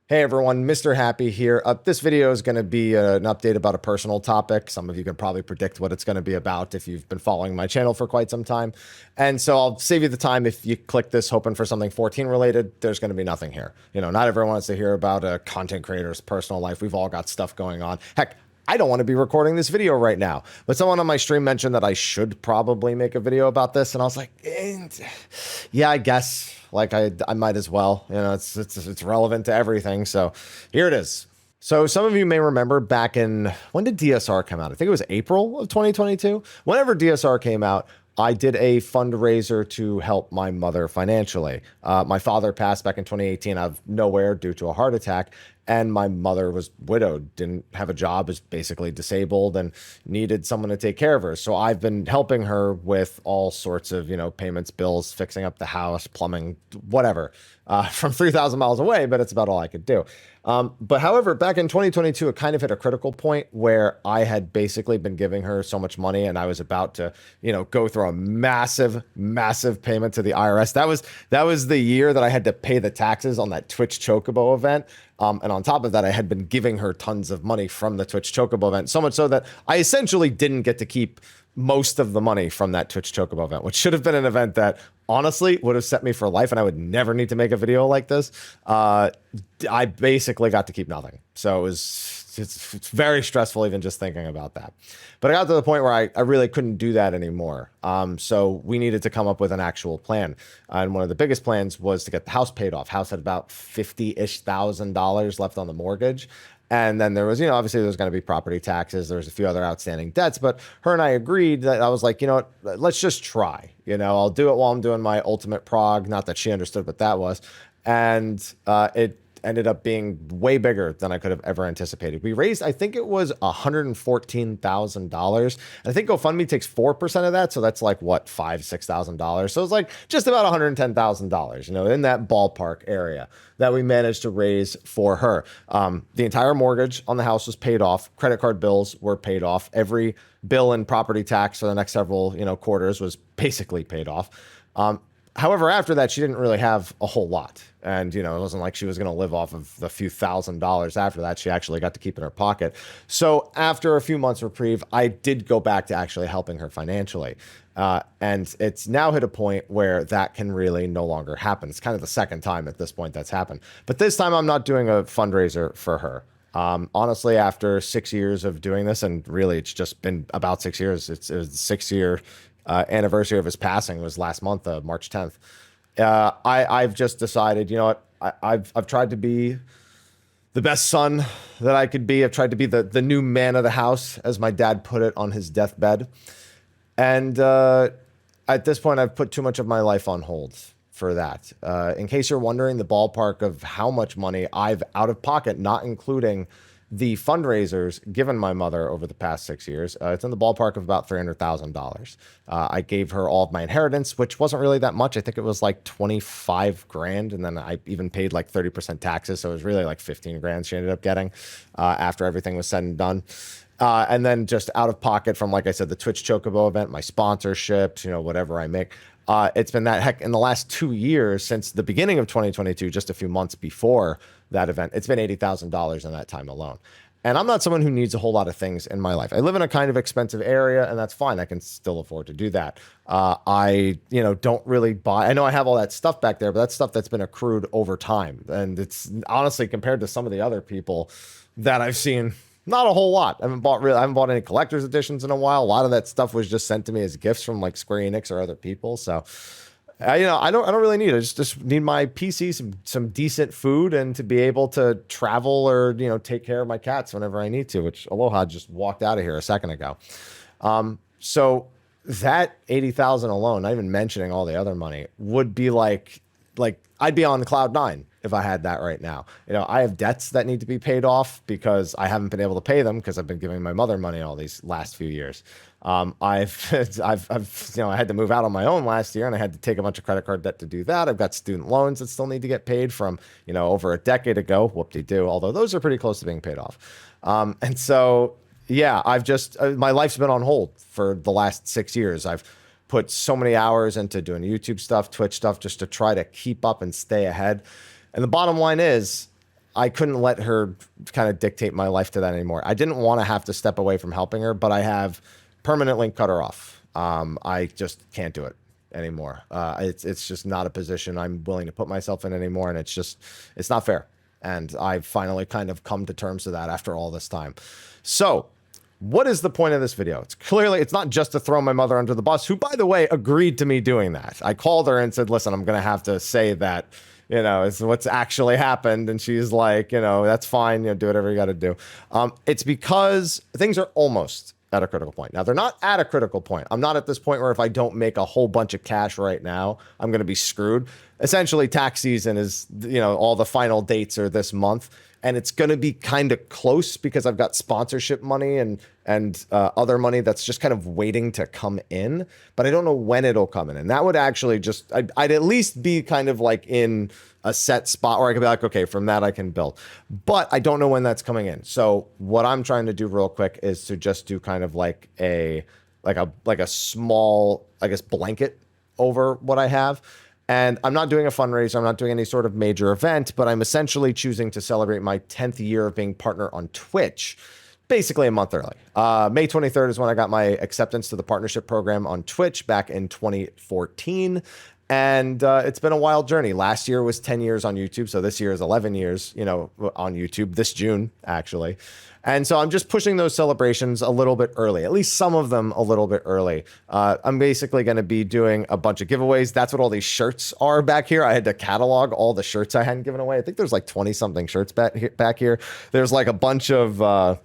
Hey everyone, Mr. Happy here. This video is going to be an update about a personal topic. Some of you can probably predict what it's going to be about if you've been following my channel for quite some time. And so I'll save you the time if you click this hoping for something 14 related. There's going to be nothing here. Not everyone wants to hear about a content creator's personal life. We've all got stuff going on. Heck, I don't want to be recording this video right now, but someone on my stream mentioned that I should probably make a video about this. And I was like, yeah, I guess like I might as well, it's relevant to everything. So here it is. So some of you may remember back in, when did DSR come out? I think it was April of 2022. Whenever DSR came out, I did a fundraiser to help my mother financially. My father passed back in 2018 out of nowhere due to a heart attack. And my mother was widowed, didn't have a job, is basically disabled and needed someone to take care of her. So I've been helping her with all sorts of, payments, bills, fixing up the house, plumbing, whatever, from 3,000 miles away, but it's about all I could do. But however, back in 2022, it kind of hit a critical point where I had basically been giving her so much money and I was about to, go through a massive, massive payment to the IRS. That was the year that I had to pay the taxes on that Twitch Chocobo event. And on top of that, I had been giving her tons of money from the Twitch Chocobo event, so much so that I essentially didn't get to keep most of the money from that Twitch Chocobo event, which should have been an event that honestly would have set me for life and I would never need to make a video like this. I basically got to keep nothing. So it's very stressful even just thinking about that. But I got to the point where I really couldn't do that anymore. So we needed to come up with an actual plan. And one of the biggest plans was to get the house paid off. House had about $50-ish thousand left on the mortgage. And then there was, obviously there's going to be property taxes. There's a few other outstanding debts, but her and I agreed that I was like, let's just try, I'll do it while I'm doing my ultimate prog. Not that she understood what that was. And it ended up being way bigger than I could have ever anticipated. We raised, I think it was $114,000. I think GoFundMe takes 4% of that. So that's like what, $5,000-$6,000. So it's like just about $110,000, in that ballpark area that we managed to raise for her. The entire mortgage on the house was paid off. Credit card bills were paid off. Every bill and property tax for the next several, quarters was basically paid off. However, after that, she didn't really have a whole lot. And, it wasn't like she was going to live off of the few $1,000s after that. She actually got to keep in her pocket. So after a few months reprieve, I did go back to actually helping her financially. And it's now hit a point where that can really no longer happen. It's kind of the second time at this point that's happened. But this time I'm not doing a fundraiser for her. Honestly, after 6 years of doing this, and really it's just been about 6 years, it was the 6-year anniversary of his passing was last month, March 10th. I've just decided, I've tried to be the best son that I could be. I've tried to be the new man of the house, as my dad put it on his deathbed. And at this point, I've put too much of my life on hold for that. In case you're wondering, the ballpark of how much money I've out of pocket, not including the fundraisers given my mother over the past 6 years, it's in the ballpark of about $300,000. I gave her all of my inheritance, which wasn't really that much. I think it was like 25 grand. And then I even paid like 30% taxes. So it was really like 15 grand she ended up getting after everything was said and done. And then just out of pocket from, like I said, the Twitch Chocobo event, my sponsorships, whatever I make. It's been that. Heck, in the last 2 years, since the beginning of 2022, just a few months before that event, it's been $80,000 in that time alone. And I'm not someone who needs a whole lot of things in my life. I live in a kind of expensive area, and that's fine. I can still afford to do that. I don't really buy. I know I have all that stuff back there, but that's stuff that's been accrued over time. And it's honestly, compared to some of the other people that I've seen, not a whole lot. I haven't bought any collector's editions in a while. A lot of that stuff was just sent to me as gifts from like Square Enix or other people. So, I don't really need it. I just need my PC, some decent food, and to be able to travel or, take care of my cats whenever I need to, which Aloha just walked out of here a second ago. So that 80,000 alone, not even mentioning all the other money, would be like I'd be on cloud nine if I had that right now. I have debts that need to be paid off because I haven't been able to pay them because I've been giving my mother money all these last few years. I've I had to move out on my own last year, and I had to take a bunch of credit card debt to do that. I've got student loans that still need to get paid from, over a decade ago. Whoop-de-doo. Although those are pretty close to being paid off. And so, yeah, I've just, my life's been on hold for the last 6 years. I've put so many hours into doing YouTube stuff, Twitch stuff, just to try to keep up and stay ahead. And the bottom line is, I couldn't let her kind of dictate my life to that anymore. I didn't want to have to step away from helping her, but I have permanently cut her off. I just can't do it anymore. It's just not a position I'm willing to put myself in anymore, and it's not fair. And I've finally kind of come to terms with that after all this time. So what is the point of this video? It's not just to throw my mother under the bus, who, by the way, agreed to me doing that. I called her and said, listen, I'm going to have to say that, it's what's actually happened. And she's like, that's fine. Do whatever you got to do. It's because things are almost at a critical point. Now, they're not at a critical point. I'm not at this point where if I don't make a whole bunch of cash right now, I'm going to be screwed. Essentially, tax season is, all the final dates are this month. And it's going to be kind of close because I've got sponsorship money and other money that's just kind of waiting to come in. But I don't know when it'll come in. And that would actually I'd at least be kind of like in a set spot where I could be like, okay, from that I can build. But I don't know when that's coming in. So what I'm trying to do real quick is to just do kind of like a small, I guess, blanket over what I have. And I'm not doing a fundraiser. I'm not doing any sort of major event, but I'm essentially choosing to celebrate my 10th year of being partner on Twitch, basically a month early. May 23rd is when I got my acceptance to the partnership program on Twitch back in 2014. And it's been a wild journey. Last year was 10 years on YouTube. So this year is 11 years, on YouTube, this June, actually. And so I'm just pushing those celebrations a little bit early, at least some of them a little bit early. I'm basically going to be doing a bunch of giveaways. That's what all these shirts are back here. I had to catalog all the shirts I hadn't given away. I think there's like 20 something shirts back here. There's like a bunch of, I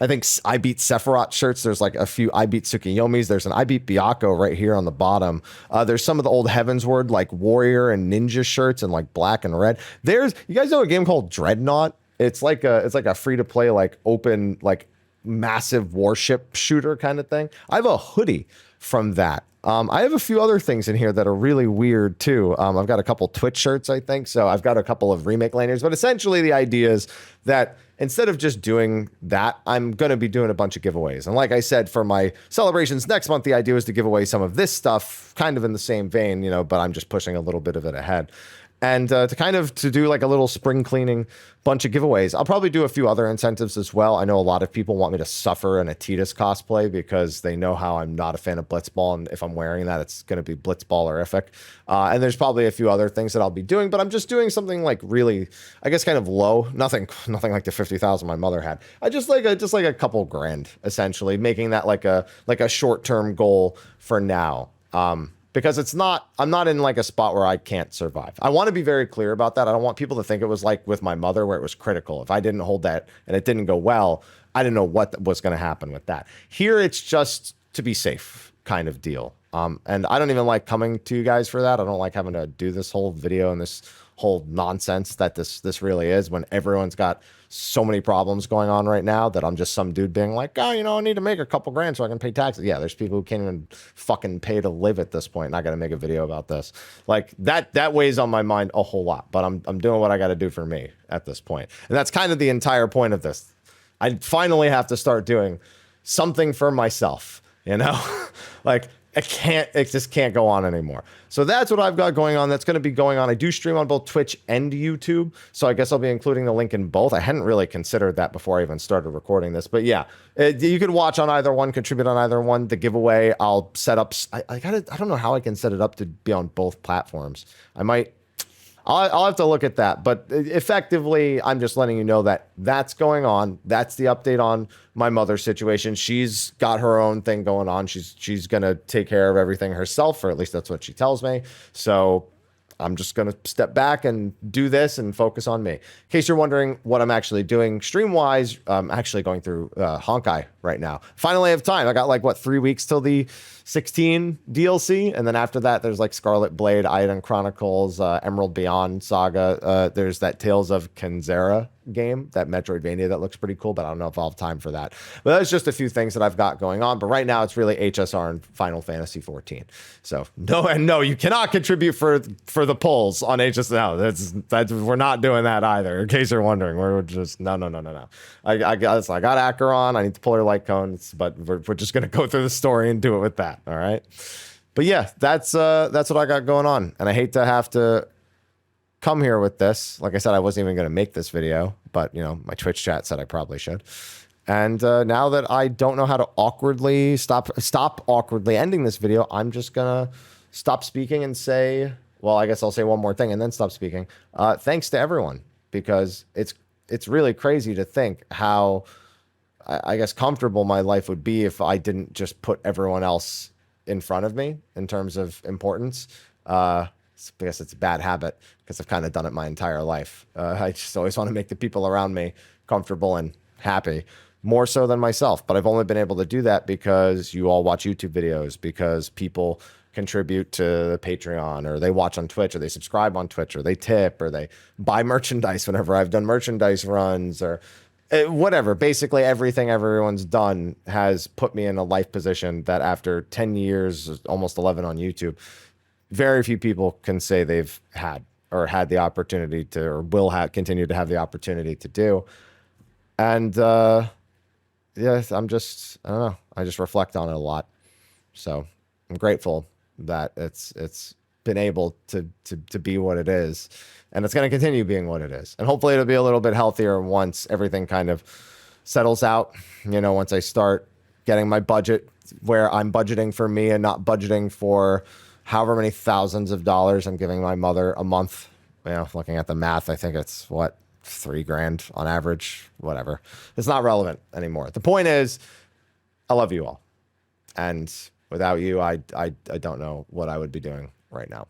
think I Beat Sephiroth shirts. There's like a few I Beat Tsukiyomis. There's an I Beat Byakko right here on the bottom. There's some of the old Heavensward like warrior and ninja shirts in like black and red. You guys know a game called Dreadnought? It's like a free to play, like open, like massive warship shooter kind of thing. I have a hoodie from that. I have a few other things in here that are really weird too. I've got a couple Twitch shirts, I think. So I've got a couple of remake lanyards, but essentially the idea is that instead of just doing that, I'm going to be doing a bunch of giveaways. And like I said, for my celebrations next month, the idea is to give away some of this stuff kind of in the same vein, but I'm just pushing a little bit of it ahead. And to do like a little spring cleaning bunch of giveaways. I'll probably do a few other incentives as well. I know a lot of people want me to suffer an Adidas cosplay because they know how I'm not a fan of Blitzball. And if I'm wearing that, it's going to be Blitzballerific. And there's probably a few other things that I'll be doing, but I'm just doing something like really, I guess, kind of low. Nothing like the 50,000 my mother had. I just like a couple grand, essentially, making that like a short-term goal for now. Because I'm not in like a spot where I can't survive. I want to be very clear about that. I don't want people to think it was like with my mother where it was critical. If I didn't hold that and it didn't go well, I didn't know what was going to happen with that. Here, it's just to be safe kind of deal. And I don't even like coming to you guys for that. I don't like having to do this whole video and this whole nonsense that this really is when everyone's got so many problems going on right now that I'm just some dude being like, I need to make a couple grand so I can pay taxes. Yeah, there's people who can't even fucking pay to live at this point. And I got to make a video about this. Like that weighs on my mind a whole lot, but I'm doing what I got to do for me at this point. And that's kind of the entire point of this. I finally have to start doing something for myself, like it just can't go on anymore. So that's what I've got going on. That's going to be going on. I do stream on both Twitch and YouTube. So I guess I'll be including the link in both. I hadn't really considered that before I even started recording this, but yeah, you could watch on either one, contribute on either one. The giveaway, I'll set up. I don't know how I can set it up to be on both platforms. I'll have to look at that, but effectively, I'm just letting you know that that's going on. That's the update on my mother's situation. She's got her own thing going on. She's going to take care of everything herself, or at least that's what she tells me. So I'm just going to step back and do this and focus on me. In case you're wondering what I'm actually doing stream-wise, I'm actually going through Honkai right now. Finally have time. I got 3 weeks till the 16 DLC, and then after that, there's like Scarlet Blade, Iron Chronicles, Emerald Beyond Saga. There's that Tales of Kenzera game, that Metroidvania that looks pretty cool, but I don't know if I'll have time for that. But that's just a few things that I've got going on. But right now, it's really HSR and Final Fantasy 14. So no, you cannot contribute for the polls on HSR. No, we're not doing that either. In case you're wondering, we're just no. I got Acheron. I need to pull her light cones, but we're just gonna go through the story and do it with that. All right. But yeah, that's what I got going on, and I hate to have to come here with this. Like I said, I wasn't even going to make this video, but you know, my Twitch chat said I probably should. And now that I don't know how to awkwardly stop awkwardly ending this video, I'm just gonna stop speaking and say, well, I guess I'll say one more thing and then stop speaking. Thanks to everyone, because it's really crazy to think how I guess comfortable my life would be if I didn't just put everyone else in front of me in terms of importance. I guess it's a bad habit because I've kind of done it my entire life. I just always want to make the people around me comfortable and happy, more so than myself. But I've only been able to do that because you all watch YouTube videos, because people contribute to the Patreon, or they watch on Twitch, or they subscribe on Twitch, or they tip, or they buy merchandise whenever I've done merchandise runs, or whatever. Basically, everything everyone's done has put me in a life position that after 10 years, almost 11 on YouTube, very few people can say they've had, or had the opportunity to, or will continue to have the opportunity to do. And yes, I don't know. I just reflect on it a lot. So I'm grateful that it's been able to be what it is, and it's going to continue being what it is. And hopefully it'll be a little bit healthier once everything kind of settles out. You know, once I start getting my budget where I'm budgeting for me and not budgeting for however many thousands of dollars I'm giving my mother a month. You know, looking at the math, I think it's what, $3,000 on average, whatever. It's not relevant anymore. The point is, I love you all. And without you, I don't know what I would be doing right now.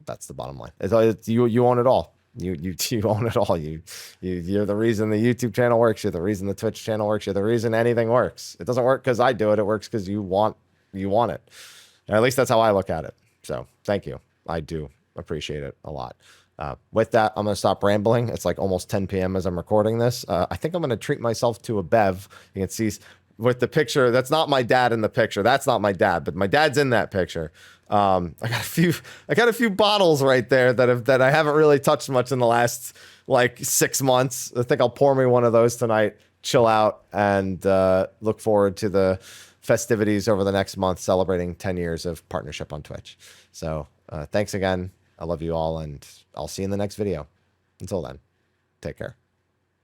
That's the bottom line. It's you own it all. You own it all. You're the reason the YouTube channel works. You're the reason the Twitch channel works. You're the reason anything works. It doesn't work because I do it. It works because you want it. And at least that's how I look at it. So thank you. I do appreciate it a lot. With that, I'm going to stop rambling. It's like almost 10 p.m. as I'm recording this. I think I'm going to treat myself to a bev. You can see with the picture, that's not my dad in the picture. That's not my dad, but my dad's in that picture. I got a few bottles right there that I haven't really touched much in the last like 6 months. I think I'll pour me one of those tonight, chill out, and look forward to the festivities over the next month, celebrating 10 years of partnership on Twitch. So thanks again. I love you all, and I'll see you in the next video. Until then, take care.